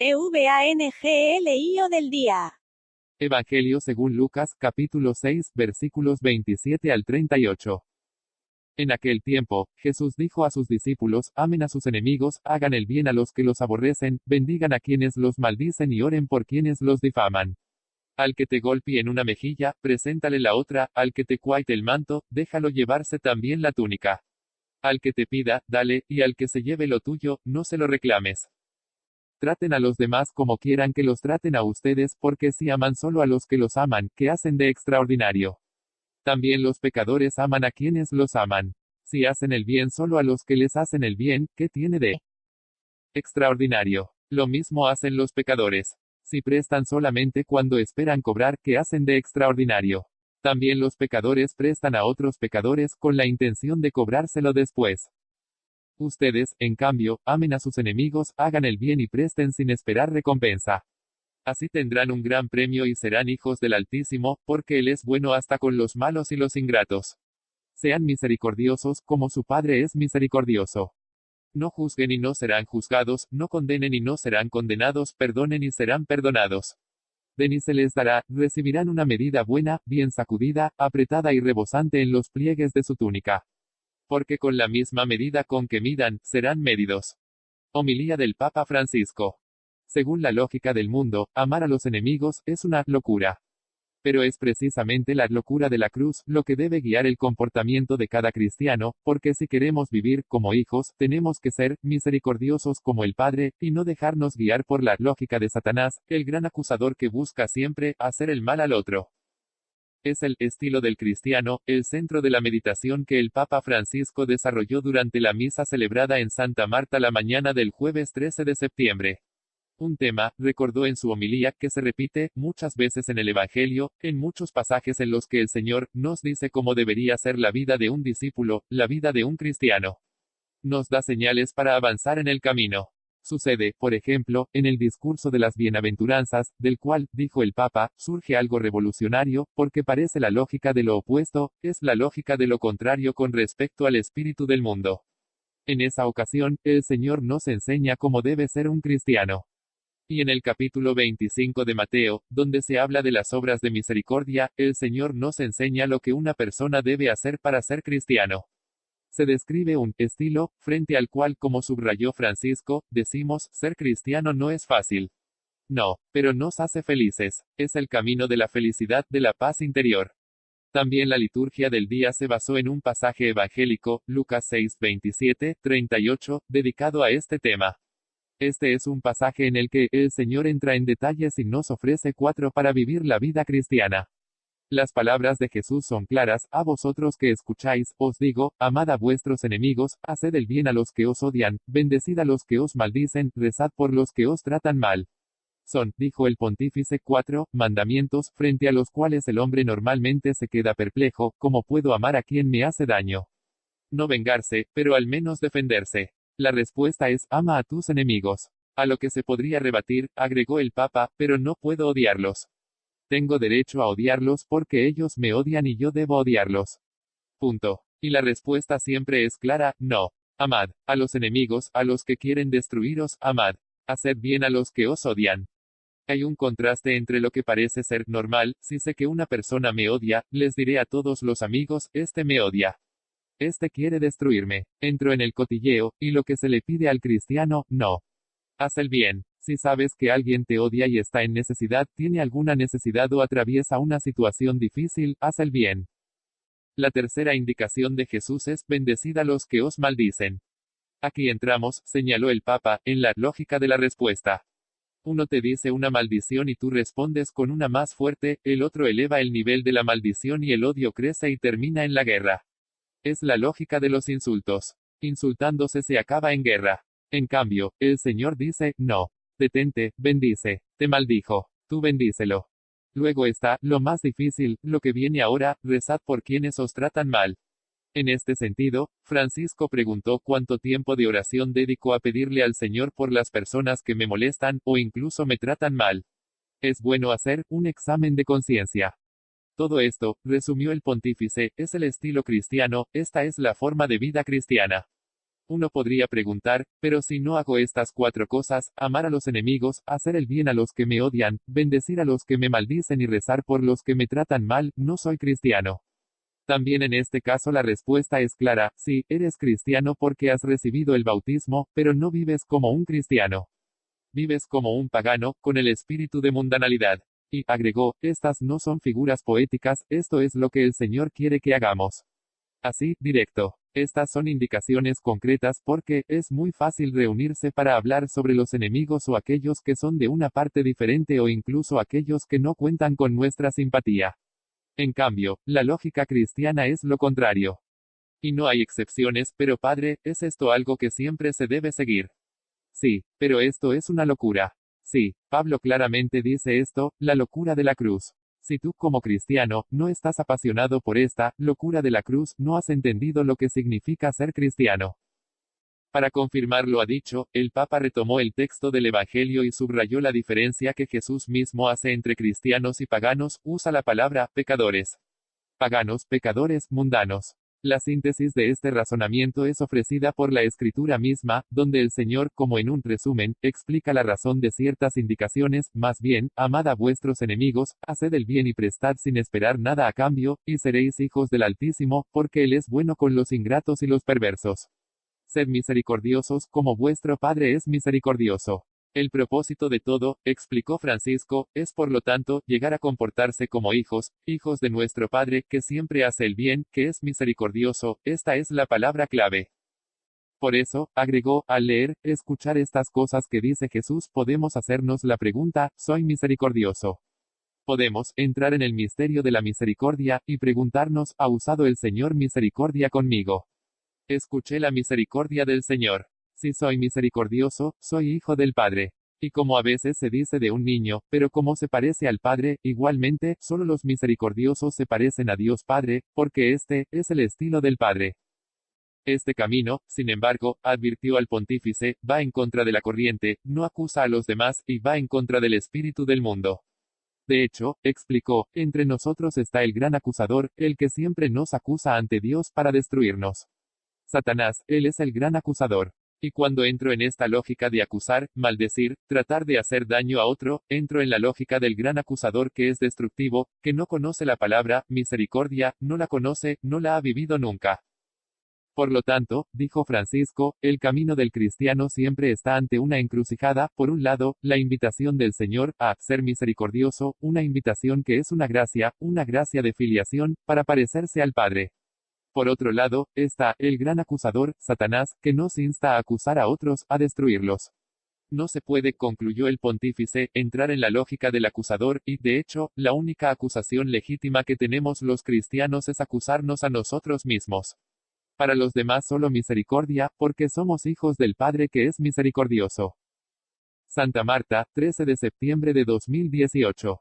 Evangelio del día. Evangelio según Lucas, capítulo 6, versículos 27 al 38. En aquel tiempo, Jesús dijo a sus discípulos: amen a sus enemigos, hagan el bien a los que los aborrecen, bendigan a quienes los maldicen y oren por quienes los difaman. Al que te golpee en una mejilla, preséntale la otra; al que te cuaite el manto, déjalo llevarse también la túnica. Al que te pida, dale; y al que se lleve lo tuyo, no se lo reclames. Traten a los demás como quieran que los traten a ustedes, porque si aman solo a los que los aman, ¿qué hacen de extraordinario? También los pecadores aman a quienes los aman. Si hacen el bien solo a los que les hacen el bien, ¿qué tiene de extraordinario? Lo mismo hacen los pecadores. Si prestan solamente cuando esperan cobrar, ¿qué hacen de extraordinario? También los pecadores prestan a otros pecadores con la intención de cobrárselo después. Ustedes, en cambio, amen a sus enemigos, hagan el bien y presten sin esperar recompensa. Así tendrán un gran premio y serán hijos del Altísimo, porque Él es bueno hasta con los malos y los ingratos. Sean misericordiosos, como su Padre es misericordioso. No juzguen y no serán juzgados, no condenen y no serán condenados, perdonen y serán perdonados. Den y se les dará; recibirán una medida buena, bien sacudida, apretada y rebosante en los pliegues de su túnica. Porque con la misma medida con que midan, serán medidos. Homilía del Papa Francisco. Según la lógica del mundo, amar a los enemigos es una locura. Pero es precisamente la locura de la cruz lo que debe guiar el comportamiento de cada cristiano, porque si queremos vivir como hijos, tenemos que ser misericordiosos como el Padre, y no dejarnos guiar por la lógica de Satanás, el gran acusador que busca siempre hacer el mal al otro. Es el estilo del cristiano, el centro de la meditación que el Papa Francisco desarrolló durante la misa celebrada en Santa Marta la mañana del jueves 13 de septiembre. Un tema, recordó en su homilía, que se repite muchas veces en el Evangelio, en muchos pasajes en los que el Señor nos dice cómo debería ser la vida de un discípulo, la vida de un cristiano. Nos da señales para avanzar en el camino. Sucede, por ejemplo, en el discurso de las bienaventuranzas, del cual, dijo el Papa, surge algo revolucionario, porque parece la lógica de lo opuesto, es la lógica de lo contrario con respecto al espíritu del mundo. En esa ocasión, el Señor nos enseña cómo debe ser un cristiano. Y en el capítulo 25 de Mateo, donde se habla de las obras de misericordia, el Señor nos enseña lo que una persona debe hacer para ser cristiano. Se describe un estilo, frente al cual, como subrayó Francisco, decimos: ser cristiano no es fácil. No, pero nos hace felices. Es el camino de la felicidad, de la paz interior. También la liturgia del día se basó en un pasaje evangélico, Lucas 6, 27, 38, dedicado a este tema. Este es un pasaje en el que el Señor entra en detalles y nos ofrece 4 para vivir la vida cristiana. Las palabras de Jesús son claras: a vosotros que escucháis, os digo, amad a vuestros enemigos, haced el bien a los que os odian, bendecid a los que os maldicen, rezad por los que os tratan mal. Son, dijo el pontífice, 4 mandamientos, frente a los cuales el hombre normalmente se queda perplejo: ¿cómo puedo amar a quien me hace daño? No vengarse, pero al menos defenderse. La respuesta es: ama a tus enemigos. A lo que se podría rebatir, agregó el Papa: pero no puedo odiarlos. Tengo derecho a odiarlos porque ellos me odian y yo debo odiarlos. Punto. Y la respuesta siempre es clara: no. Amad a los enemigos, a los que quieren destruiros, amad. Haced bien a los que os odian. Hay un contraste entre lo que parece ser normal: si sé que una persona me odia, les diré a todos los amigos: este me odia. Este quiere destruirme. Entro en el cotilleo, y lo que se le pide al cristiano: no. Haz el bien. Si sabes que alguien te odia y está en necesidad, tiene alguna necesidad o atraviesa una situación difícil, haz el bien. La tercera indicación de Jesús es: bendecid a los que os maldicen. Aquí entramos, señaló el Papa, en la lógica de la respuesta. Uno te dice una maldición y tú respondes con una más fuerte, el otro eleva el nivel de la maldición y el odio crece y termina en la guerra. Es la lógica de los insultos. Insultándose se acaba en guerra. En cambio, el Señor dice: no. Detente, bendice. Te maldijo. Tú bendícelo. Luego está lo más difícil, lo que viene ahora: rezad por quienes os tratan mal. En este sentido, Francisco preguntó cuánto tiempo de oración dedico a pedirle al Señor por las personas que me molestan, o incluso me tratan mal. Es bueno hacer un examen de conciencia. Todo esto, resumió el pontífice, es el estilo cristiano, esta es la forma de vida cristiana. Uno podría preguntar, pero si no hago estas 4 cosas, amar a los enemigos, hacer el bien a los que me odian, bendecir a los que me maldicen y rezar por los que me tratan mal, no soy cristiano. También en este caso la respuesta es clara, sí, eres cristiano porque has recibido el bautismo, pero no vives como un cristiano. Vives como un pagano, con el espíritu de mundanalidad. Y, agregó, estas no son figuras poéticas, esto es lo que el Señor quiere que hagamos. Así, directo. Estas son indicaciones concretas porque es muy fácil reunirse para hablar sobre los enemigos o aquellos que son de una parte diferente o incluso aquellos que no cuentan con nuestra simpatía. En cambio, la lógica cristiana es lo contrario. Y no hay excepciones, pero Padre, ¿es esto algo que siempre se debe seguir? Sí, pero esto es una locura. Sí, Pablo claramente dice esto, la locura de la cruz. Si tú como cristiano, no estás apasionado por esta locura de la cruz, no has entendido lo que significa ser cristiano. Para confirmar lo dicho, el Papa retomó el texto del Evangelio y subrayó la diferencia que Jesús mismo hace entre cristianos y paganos, usa la palabra, pecadores. Paganos, pecadores, mundanos. La síntesis de este razonamiento es ofrecida por la Escritura misma, donde el Señor, como en un resumen, explica la razón de ciertas indicaciones, más bien, amad a vuestros enemigos, haced el bien y prestad sin esperar nada a cambio, y seréis hijos del Altísimo, porque Él es bueno con los ingratos y los perversos. Sed misericordiosos, como vuestro Padre es misericordioso. El propósito de todo, explicó Francisco, es por lo tanto, llegar a comportarse como hijos, hijos de nuestro Padre, que siempre hace el bien, que es misericordioso, esta es la palabra clave. Por eso, agregó, al leer, escuchar estas cosas que dice Jesús, podemos hacernos la pregunta, ¿soy misericordioso? Podemos entrar en el misterio de la misericordia, y preguntarnos, ¿ha usado el Señor misericordia conmigo? Escuché la misericordia del Señor. Si soy misericordioso, soy hijo del Padre. Y como a veces se dice de un niño, pero como se parece al Padre, igualmente, solo los misericordiosos se parecen a Dios Padre, porque este es el estilo del Padre. Este camino, sin embargo, advirtió al pontífice, va en contra de la corriente, no acusa a los demás, y va en contra del espíritu del mundo. De hecho, explicó, entre nosotros está el gran acusador, el que siempre nos acusa ante Dios para destruirnos. Satanás, él es el gran acusador. Y cuando entro en esta lógica de acusar, maldecir, tratar de hacer daño a otro, entro en la lógica del gran acusador que es destructivo, que no conoce la palabra, misericordia, no la conoce, no la ha vivido nunca. Por lo tanto, dijo Francisco, el camino del cristiano siempre está ante una encrucijada, por un lado, la invitación del Señor, a ser misericordioso, una invitación que es una gracia de filiación, para parecerse al Padre. Por otro lado, está el gran acusador, Satanás, que nos insta a acusar a otros, a destruirlos. No se puede, concluyó el pontífice, entrar en la lógica del acusador, y, de hecho, la única acusación legítima que tenemos los cristianos es acusarnos a nosotros mismos. Para los demás solo misericordia, porque somos hijos del Padre que es misericordioso. Santa Marta, 13 de septiembre de 2018.